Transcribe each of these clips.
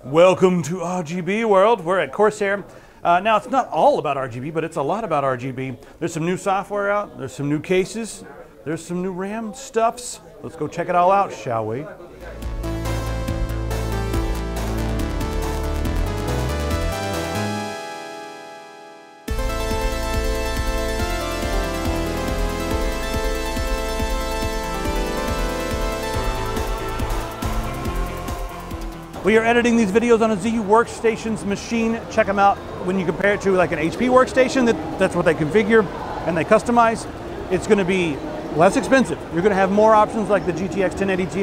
Welcome to RGB world. We're at Corsair. Now it's not all about RGB, but it's a lot about RGB. There's some new software out, there's some new cases, there's some new RAM stuffs. Let's go check it all out, shall we? We are editing these videos on a Z Workstations machine. Check them out. When you compare it to like an HP workstation, that's what they configure and they customize. It's going to be less expensive. You're going to have more options like the GTX 1080 Ti.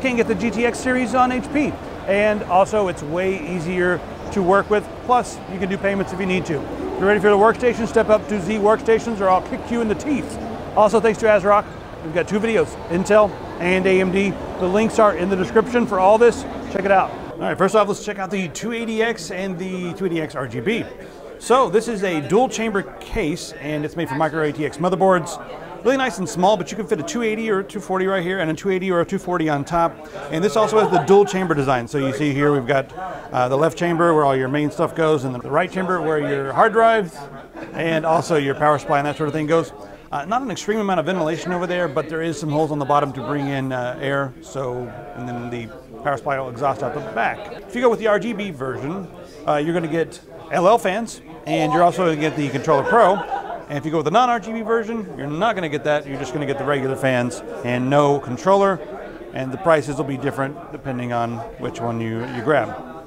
Can't get the GTX series on HP. And also it's way easier to work with. Plus you can do payments if you need to. If you're ready for the workstation, step up to Z Workstations or I'll kick you in the teeth. Also thanks to ASRock, we've got two videos, Intel and AMD. The links are in the description for all this. Check it out. All right, first off, let's check out the 280X and the 280X RGB. So this is a dual chamber case and it's made for micro ATX motherboards. Really nice and small, but you can fit a 280 or a 240 right here and a 280 or a 240 on top. And this also has the dual chamber design. So you see here we've got the left chamber where all your main stuff goes and the right chamber where your hard drives and also your power supply and that sort of thing goes. Not an extreme amount of ventilation over there, but there is some holes on the bottom to bring in air. So, and then the power supply will exhaust out the back. If you go with the RGB version, you're going to get LL fans, and you're also going to get the Controller Pro. And if you go with the non-RGB version, you're not going to get that. You're just going to get the regular fans and no controller. And the prices will be different depending on which one you grab.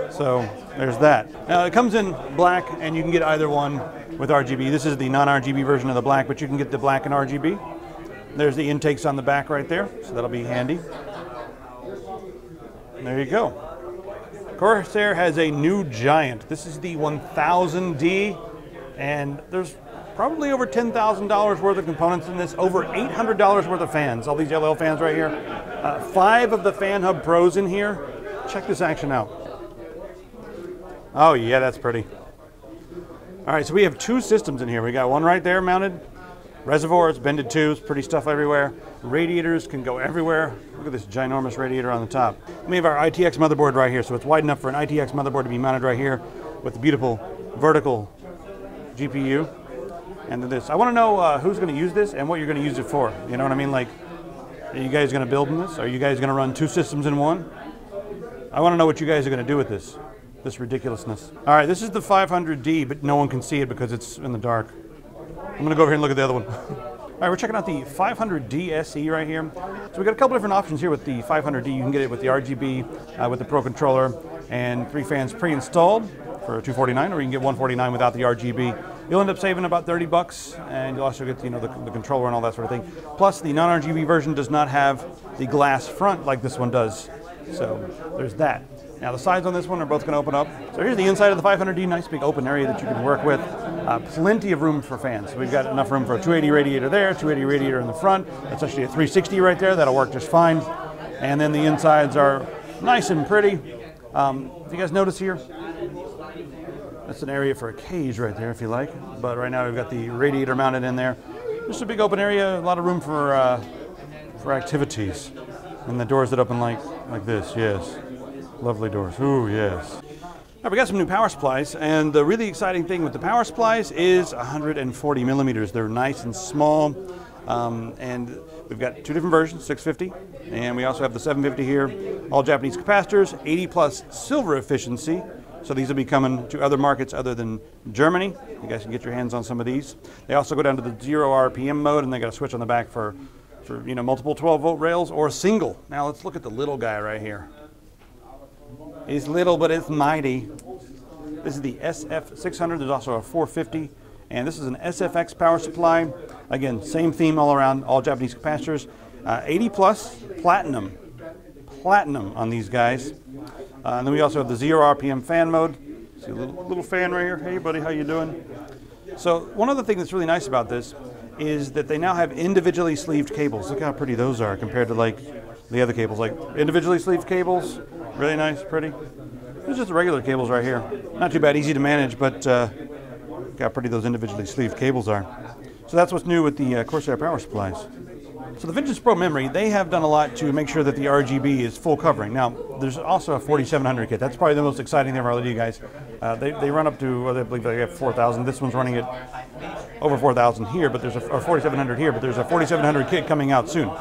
So there's that. Now it comes in black, and you can get either one with RGB. This is the non-RGB version of the black, but you can get the black and RGB. There's the intakes on the back right there, so that'll be handy. And there you go. Corsair has a new giant. This is the 1000D, and there's probably over $10,000 worth of components in this, over $800 worth of fans. All these LL fans right here. 5 of the Fan Hub Pros in here. Check this action out. Oh yeah, that's pretty. All right, so we have 2 systems in here. We got one right there mounted. Reservoirs, bended tubes, pretty stuff everywhere. Radiators can go everywhere. Look at this ginormous radiator on the top. We have our ITX motherboard right here, so it's wide enough for an ITX motherboard to be mounted right here with the beautiful vertical GPU. And then this. I want to know who's going to use this and what you're going to use it for. You know what I mean? Like, are you guys going to build in this? Are you guys going to run 2 systems in one? I want to know what you guys are going to do with this ridiculousness. All right, this is the 500D, but no one can see it because it's in the dark. I'm going to go over here and look at the other one. All right, we're checking out the 500D SE right here. So we got a couple different options here with the 500D. You can get it with the RGB, with the Pro Controller, and 3 fans pre-installed for $249, or you can get $149 without the RGB. You'll end up saving about $30, and you'll also get the controller and all that sort of thing. Plus, the non-RGB version does not have the glass front like this one does. So there's that. Now the sides on this one are both going to open up. So here's the inside of the 500D, nice big open area that you can work with. Plenty of room for fans. We've got enough room for a 280 radiator there, 280 radiator in the front. That's actually a 360 right there. That'll work just fine. And then the insides are nice and pretty. If you guys notice here, that's an area for a cage right there if you like. But right now we've got the radiator mounted in there. Just a big open area, a lot of room for activities. And the doors that open like this, yes. Lovely doors. Ooh, yes. Now, we got some new power supplies, and the really exciting thing with the power supplies is 140 millimeters. They're nice and small, and we've got 2 different versions, 650, and we also have the 750 here. All Japanese capacitors, 80 plus silver efficiency. So these will be coming to other markets other than Germany. You guys can get your hands on some of these. They also go down to the 0 RPM mode, and they got a switch on the back for multiple 12-volt rails or single. Now let's look at the little guy right here. It's little, but it's mighty. This is the SF600. There's also a 450, and this is an SFX power supply. Again, same theme all around, all Japanese capacitors. 80 plus platinum on these guys. And then we also have the 0 RPM fan mode. See a little fan right here. Hey, buddy, how you doing? So one other thing that's really nice about this is that they now have individually sleeved cables. Look how pretty those are compared to like the other cables. Like individually sleeved cables. Really nice, pretty. There's just the regular cables right here. Not too bad, easy to manage, but look how pretty those individually sleeved cables are. So that's what's new with the Corsair power supplies. So the Vengeance Pro memory, they have done a lot to make sure that the RGB is full covering. Now, there's also a 4700 kit. That's probably the most exciting thing for all of you guys. They run up to, I believe they have 4,000. This one's running at over 4,000 here, but there's a 4,700 here, but there's a 4,700 kit coming out soon.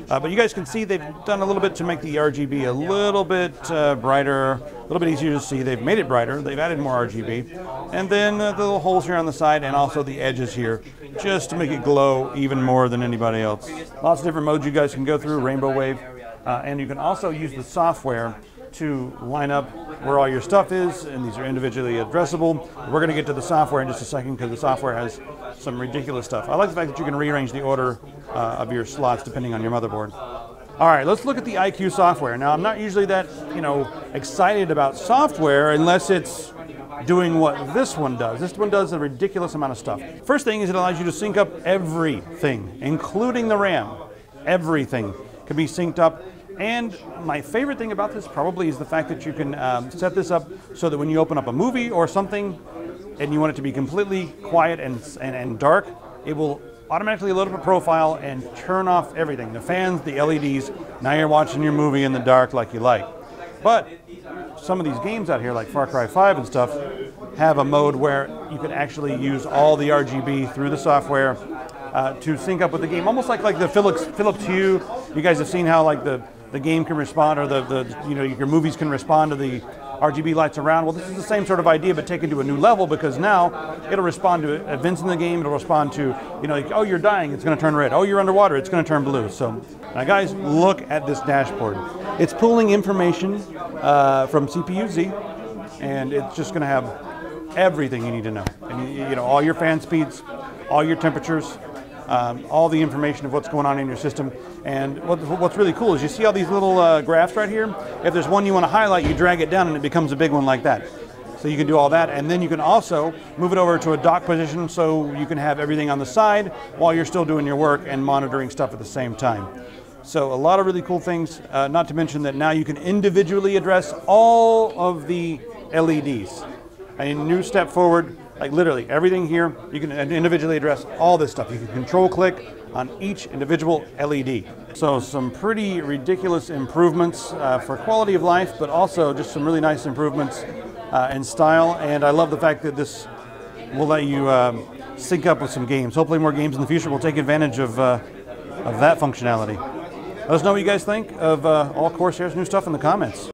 But you guys can see they've done a little bit to make the RGB a little bit brighter, a little bit easier to see. They've made it brighter. They've added more RGB. And then the little holes here on the side and also the edges here, just to make it glow even more than anybody else. Lots of different modes you guys can go through, Rainbow Wave. And you can also use the software to line up where all your stuff is, and these are individually addressable. We're going to get to the software in just a second because the software has some ridiculous stuff. I like the fact that you can rearrange the order of your slots depending on your motherboard. All right, let's look at the iCUE software. Now, I'm not usually that, excited about software unless it's doing what this one does. This one does a ridiculous amount of stuff. First thing is it allows you to sync up everything, including the RAM. Everything can be synced up. And my favorite thing about this probably is the fact that you can set this up so that when you open up a movie or something and you want it to be completely quiet and dark, it will automatically load up a profile and turn off everything. The fans, the LEDs, now you're watching your movie in the dark like you like. But some of these games out here like Far Cry 5 and stuff have a mode where you can actually use all the RGB through the software to sync up with the game. Almost like the Philips Hue. You guys have seen how like the game can respond, or your movies can respond to the RGB lights around. Well, this is the same sort of idea, but taken to a new level, because now it'll respond to events in the game. It'll respond to, like, oh, you're dying, it's going to turn red. Oh, you're underwater, it's going to turn blue. So, now guys, look at this dashboard. It's pulling information from CPU-Z, and it's just going to have everything you need to know. And, all your fan speeds, all your temperatures, all the information of what's going on in your system. And what's really cool is you see all these little graphs right here. If there's one you want to highlight, you drag it down and it becomes a big one like that. So you can do all that, and then you can also move it over to a dock position so you can have everything on the side while you're still doing your work and monitoring stuff at the same time. So a lot of really cool things, not to mention that now you can individually address all of the LEDs. A new step forward. Like literally everything here, you can individually address all this stuff. You can control click on each individual LED. So some pretty ridiculous improvements for quality of life, but also just some really nice improvements in style. And I love the fact that this will let you sync up with some games. Hopefully more games in the future will take advantage of that functionality. Let us know what you guys think of all Corsair's new stuff in the comments.